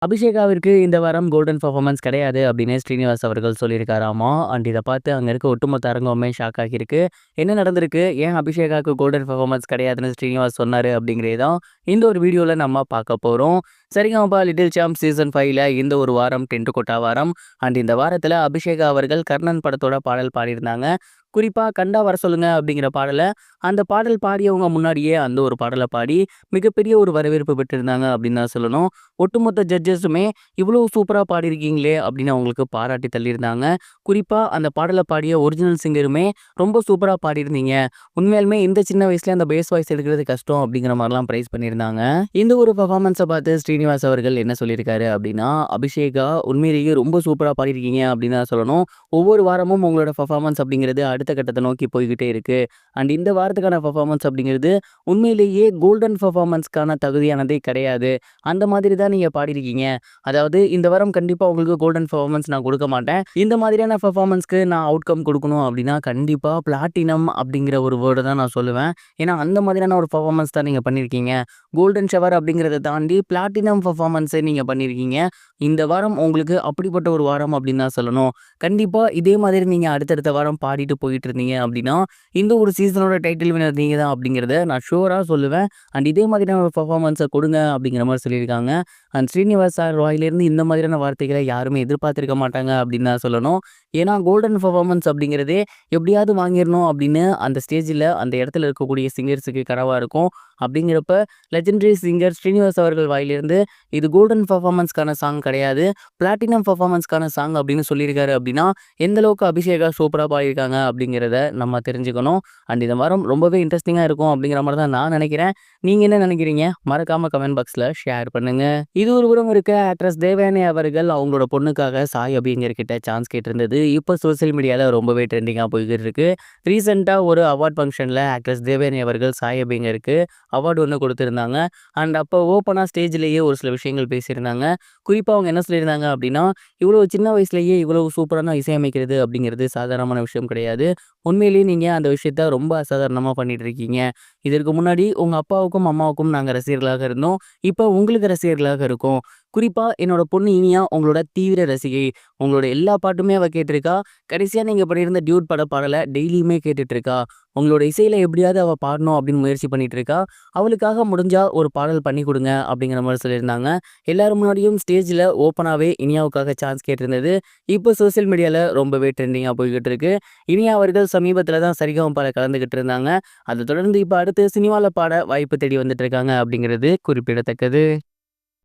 அபிஷேகாவிற்கு இந்த வாரம் golden performance கிடையாது அப்படின்னு ஸ்ரீனிவாஸ் அவர்கள் சொல்லியிருக்காராமா. அண்ட் இதை பார்த்து அங்கே இருக்க ஒட்டுமொத்த அரங்கமே ஷாக் ஆகியிருக்கு. என்ன நடந்திருக்கு, ஏன் அபிஷேகாவுக்கு கோல்டன் பெர்ஃபார்மன்ஸ் கிடையாதுன்னு ஸ்ரீனிவாஸ் சொன்னார் அப்படிங்கிறே தான் இந்த ஒரு வீடியோவில் நம்ம பார்க்க போகிறோம். சரிங்கப்பா, லிட்டில் சாம்ப் சீசன் 5ல இந்த ஒரு வாரம் டென்ட் கொட்டா வாரம். அண்ட் இந்த வாரத்தில் அபிஷேகா அவர்கள் கர்ணன் படத்தோட பாடல் பாடியிருந்தாங்க. குறிப்பாக கண்டா வர சொல்லுங்க அப்படிங்கிற பாடலை அந்த பாடல் பாடியவங்க முன்னாடியே அந்த ஒரு பாடலை பாடி மிகப்பெரிய ஒரு வரவேற்பு பெற்றிருந்தாங்க அப்படின்னு தான் சொல்லணும். ஒட்டுமொத்த ஜட்ஜஸுமே இவ்வளோ சூப்பராக பாடியிருக்கீங்களே அப்படின்னு அவங்களுக்கு பாராட்டி தள்ளியிருந்தாங்க. குறிப்பாக அந்த பாடலை பாடிய ஒரிஜினல் சிங்கருமே ரொம்ப சூப்பராக பாடியிருந்தீங்க, உண்மையாலுமே இந்த சின்ன வயசுல அந்த பேஸ் வாய்ஸ் எடுக்கிறது கஷ்டம் அப்படிங்கிற மாதிரிலாம் ப்ரைஸ் பண்ணியிருந்தாங்க. இந்த ஒரு பர்ஃபார்மன்ஸை பார்த்து ஸ்ரீனிவாஸ் அவர்கள் என்ன சொல்லியிருக்காரு அப்படின்னா, அபிஷேகா உண்மையிலேயே ரொம்ப சூப்பராக பாடியிருக்கீங்க அப்படின்னு தான் சொல்லணும். ஒவ்வொரு வாரமும் உங்களோட பர்ஃபார்மன்ஸ் அப்படிங்கிறது அடுத்த கட்டத்தை நோக்கி போய்கிட்டே இருக்கு. அண்ட் இந்த வாரத்துக்கான பர்ஃபார்மன்ஸ் அப்படிங்கிறது உண்மையிலேயே கோல்டன் பர்ஃபார்மன்ஸ்க்கான தகுதியானதே கிடையாது. அந்த மாதிரி தான் நீங்க பாடியிருக்கீங்க. அதாவது இந்த வாரம் கண்டிப்பா உங்களுக்கு கோல்டன் பெர்ஃபார்மன்ஸ் நான் கொடுக்க மாட்டேன். இந்த மாதிரியான பெர்ஃபார்மன்ஸ்க்கு நான் அவுட்கம் கொடுக்கணும் அப்படின்னா கண்டிப்பா பிளாட்டினம் அப்படிங்கிற ஒரு வேர்டை தான் நான் சொல்லுவேன். ஏன்னா அந்த மாதிரியான ஒரு பெர்ஃபார்மன்ஸ் தான் நீங்க பண்ணியிருக்கீங்க. கோல்டன் ஷவர் அப்படிங்கிறத தாண்டி பிளாட்டினம் பெர்ஃபார்மன்ஸை நீங்க பண்ணியிருக்கீங்க. இந்த வாரம் உங்களுக்கு அப்படிப்பட்ட ஒரு வாரம் அப்படின்னு தான் சொல்லணும். கண்டிப்பா இதே மாதிரி நீங்க அடுத்தடுத்த வாரம் பாடிட்டு போயிட்டு இருந்தீங்க அப்படின்னா இந்த ஒரு சீசனோட டைட்டில் வினர் நீங்க தான் அப்படிங்கிறத நான் ஷூரா சொல்லுவேன். அண்ட் இதே மாதிரியான ஒரு பெர்ஃபார்மன்ஸை கொடுங்க அப்படிங்கிற மாதிரி சொல்லியிருக்காங்க. அண்ட் ஸ்ரீனிவாஸ் சார் வாயிலிருந்து இந்த மாதிரியான வார்த்தைகளை யாருமே எதிர்பார்த்திருக்க மாட்டாங்க அப்படின்னு தான் சொல்லணும். ஏன்னா கோல்டன் பெர்ஃபார்மன்ஸ் அப்படிங்கிறதே எப்படியாவது வாங்கிடணும் அப்படின்னு அந்த ஸ்டேஜில் அந்த இடத்துல இருக்கக்கூடிய சிங்கர்ஸுக்கு கனவாக இருக்கும். அப்படிங்கிறப்ப லெஜெண்டரி சிங்கர் ஸ்ரீனிவாஸ் அவர்கள் வாயிலிருந்து இது கோல்டன் பெர்ஃபார்மன்ஸ்க்கான சாங் கிடையாது, பிளாட்டினம் பெர்ஃபார்மன்ஸ்க்கான சாங் அப்படின்னு சொல்லியிருக்காரு அப்படின்னா எந்த அளவுக்கு அபிஷேகா சூப்பராக பாடியிருக்காங்க அப்படிங்கிறத நம்ம தெரிஞ்சுக்கணும். அண்ட் இந்த வாரம் ரொம்பவே இன்ட்ரெஸ்டிங்காக இருக்கும் அப்படிங்கிற மாதிரி தான் நான் நினைக்கிறேன். நீங்கள் என்ன நினைக்கிறீங்க? மறக்காமல் கமெண்ட் பாக்ஸில் ஷேர் பண்ணுங்கள். இது ஒரு புறம் இருக்க, ஆக்ட்ரஸ் தேவயானி அவர்கள் அவங்களோட பொண்ணுக்காக சாய் அபியங்கர்கிட்ட சான்ஸ் கேட்டிருந்தது இப்போ சோசியல் மீடியாவில் ரொம்பவே ட்ரெண்டிங்காக போய்கிட்டு இருக்கு. ரீசெண்டாக ஒரு அவார்ட் ஃபங்க்ஷனில் ஆக்ட்ரஸ் தேவயானி அவர்கள் சாய் அபியங்கருக்கு அவார்டு ஒன்று கொடுத்துருந்தாங்க. அண்ட் அப்போ ஓப்பனாக ஸ்டேஜ்லேயே ஒரு சில விஷயங்கள் பேசியிருந்தாங்க. குறிப்பாக அவங்க என்ன சொல்லியிருந்தாங்க அப்படின்னா, இவ்வளோ சின்ன வயசுலேயே இவ்வளோ சூப்பரான இசையமைக்கிறது அப்படிங்கிறது சாதாரணமான விஷயம் கிடையாது. உண்மையிலேயே நீங்கள் அந்த விஷயத்த ரொம்ப அசாதாரணமாக பண்ணிட்டு இருக்கீங்க. இதற்கு முன்னாடி உங்கள் அப்பாவுக்கும் அம்மாவுக்கும் நாங்கள் ரசிகர்களாக இருந்தோம், இப்போ உங்களுக்கு ரசிகர்களாக இருக்கோம். குறிப்பாக என்னோட பொண்ணு இனியா உங்களோட தீவிர ரசிகை. உங்களோட எல்லா பாட்டுமே அவள் கேட்டிருக்கா. கடைசியாக நீங்கள் பண்ணியிருந்த டியூட் பட பாடலை டெய்லியுமே கேட்டுட்ருக்கா. உங்களோட இசையில் எப்படியாவது அவள் பாடணும் அப்படின்னு முயற்சி பண்ணிட்டு இருக்கா. அவளுக்காக முடிஞ்சால் ஒரு பாடல் பண்ணி கொடுங்க அப்படிங்கிற மாதிரி சொல்லியிருந்தாங்க. எல்லாரும் முன்னாடியும் ஸ்டேஜில் ஓப்பனாகவே இனியாவுக்காக சான்ஸ் கேட்டிருந்தது இப்போ சோசியல் மீடியாவில் ரொம்பவே ட்ரெண்டிங்காக போய்கிட்டு இருக்கு. இனியா அவர்கள் சமீபத்தில் தான் சரிகமபால கலந்துக்கிட்டு இருந்தாங்க. அதை தொடர்ந்து இப்போ அடுத்து சினிமாவில் பாட வாய்ப்பு தேடி வந்துட்டு இருக்காங்க அப்படிங்கிறது குறிப்பிடத்தக்கது.